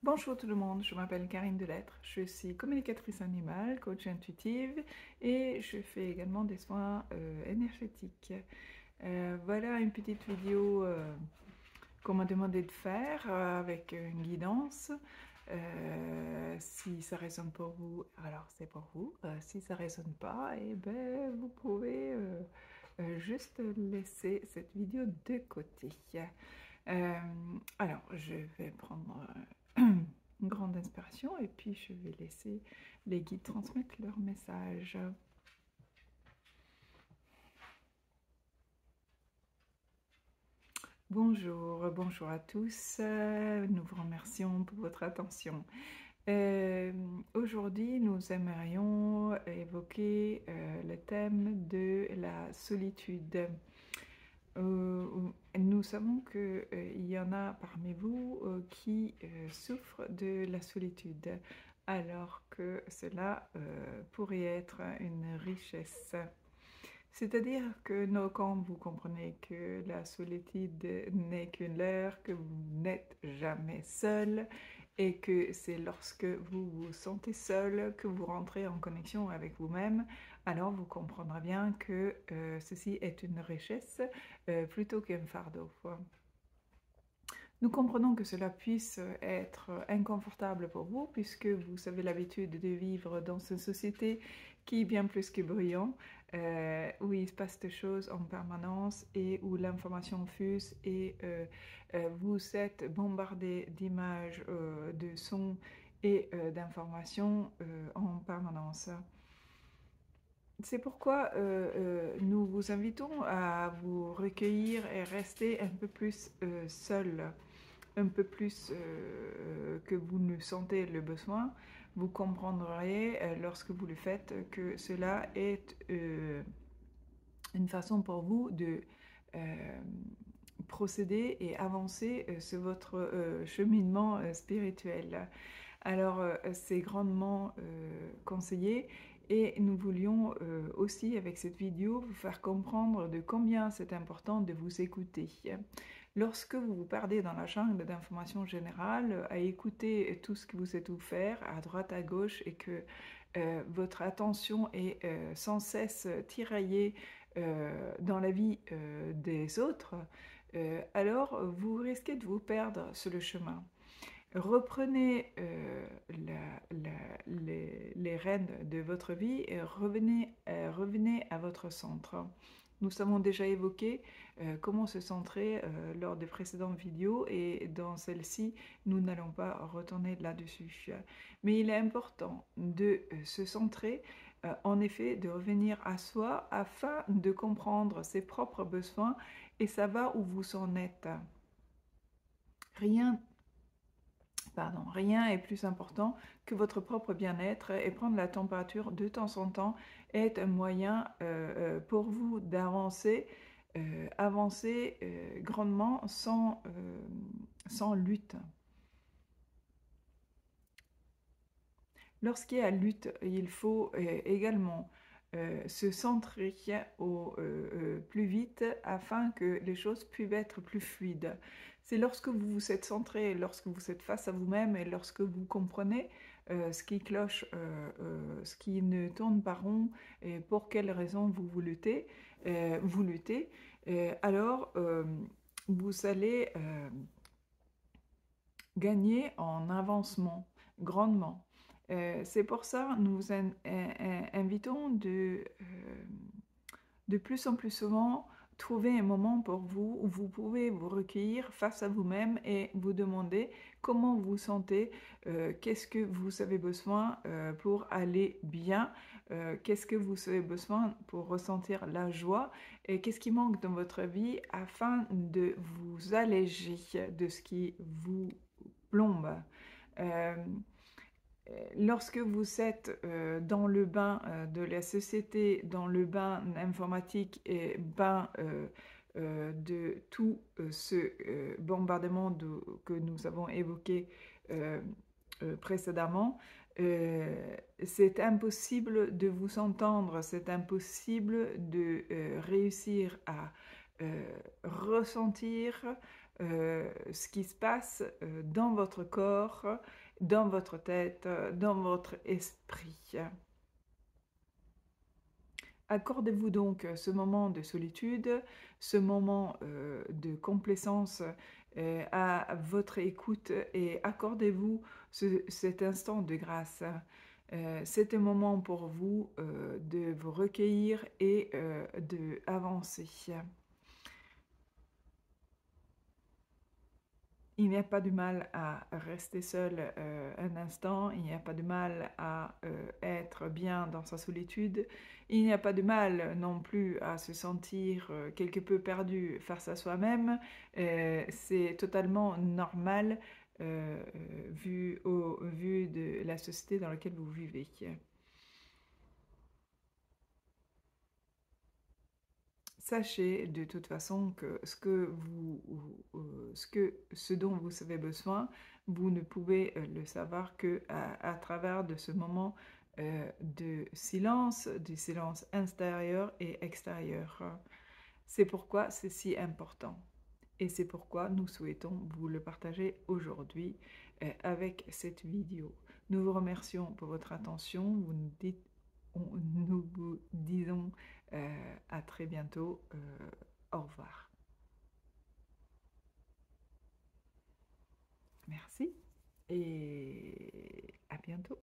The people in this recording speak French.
Bonjour tout le monde, je m'appelle Karine Delettre, je suis communicatrice animale, coach intuitive et je fais également des soins énergétiques. Voilà une petite vidéo qu'on m'a demandé de faire avec une guidance. Si ça résonne pour vous, alors c'est pour vous. Si ça résonne pas, eh ben, vous pouvez juste laisser cette vidéo de côté. Euh, alors, je vais prendre une grande inspiration et puis je vais laisser les guides transmettre leur message. Bonjour, bonjour à tous. Nous vous remercions pour votre attention. Aujourd'hui, nous aimerions évoquer le thème de la solitude. Nous savons qu'il y en a parmi vous qui souffrent de la solitude, alors que cela pourrait être une richesse. C'est-à-dire que quand vous comprenez que la solitude n'est qu'une leurre, que vous n'êtes jamais seul et que c'est lorsque vous vous sentez seul que vous rentrez en connexion avec vous-même, alors vous comprendrez bien que ceci est une richesse plutôt qu'un fardeau. Nous comprenons que cela puisse être inconfortable pour vous puisque vous avez l'habitude de vivre dans une société qui est bien plus que bruyante, où il se passe des choses en permanence et où l'information fuse et vous êtes bombardé d'images, de sons et d'informations en permanence. C'est pourquoi nous vous invitons à vous recueillir et rester un peu plus seul, un peu plus que vous ne sentez le besoin. Vous comprendrez lorsque vous le faites que cela est une façon pour vous de procéder et avancer sur votre cheminement spirituel. Alors, c'est grandement conseillé et nous voulions aussi, avec cette vidéo, vous faire comprendre de combien c'est important de vous écouter. Lorsque vous vous perdez dans la jungle d'informations générales, à écouter tout ce que vous êtes offert à droite, à gauche, et que votre attention est sans cesse tiraillée dans la vie des autres, alors vous risquez de vous perdre sur le chemin. Reprenez les rênes de votre vie et revenez à votre centre. Nous avons déjà évoqué comment se centrer lors des précédentes vidéos et dans celle-ci, nous n'allons pas retourner là-dessus. Mais il est important de se centrer, en effet, de revenir à soi afin de comprendre ses propres besoins et savoir où vous en êtes. Rien est plus important que votre propre bien-être et prendre la température de temps en temps est un moyen pour vous d'avancer grandement sans lutte. Lorsqu'il y a lutte, il faut également se centrer au plus vite afin que les choses puissent être plus fluides. C'est lorsque vous vous êtes centré, lorsque vous êtes face à vous-même et lorsque vous comprenez ce qui cloche, ce qui ne tourne pas rond et pour quelles raisons vous luttez, alors vous allez gagner en avancement grandement. C'est pour ça que nous vous invitons de plus en plus souvent trouver un moment pour vous où vous pouvez vous recueillir face à vous-même et vous demander comment vous vous sentez, qu'est-ce que vous avez besoin pour aller bien, qu'est-ce que vous avez besoin pour ressentir la joie et qu'est-ce qui manque dans votre vie afin de vous alléger de ce qui vous plombe. Lorsque vous êtes dans le bain de la société, dans le bain informatique et bain de tout ce bombardement que nous avons évoqué précédemment, c'est impossible de vous entendre, c'est impossible de réussir à ressentir ce qui se passe dans votre corps, dans votre tête, dans votre esprit. Accordez-vous donc ce moment de solitude, ce moment de complaisance à votre écoute et accordez-vous cet instant de grâce. C'est un moment pour vous de vous recueillir et d'avancer. Il n'y a pas de mal à rester seul un instant, il n'y a pas de mal à être bien dans sa solitude, il n'y a pas de mal non plus à se sentir quelque peu perdu face à soi-même. C'est totalement normal vu de la société dans laquelle vous vivez. Sachez de toute façon que ce dont vous avez besoin, vous ne pouvez le savoir que à travers de ce moment de silence, du silence intérieur et extérieur. C'est pourquoi c'est si important. Et c'est pourquoi nous souhaitons vous le partager aujourd'hui avec cette vidéo. Nous vous remercions pour votre attention. Nous vous disons à très bientôt. Au revoir. Merci et à bientôt.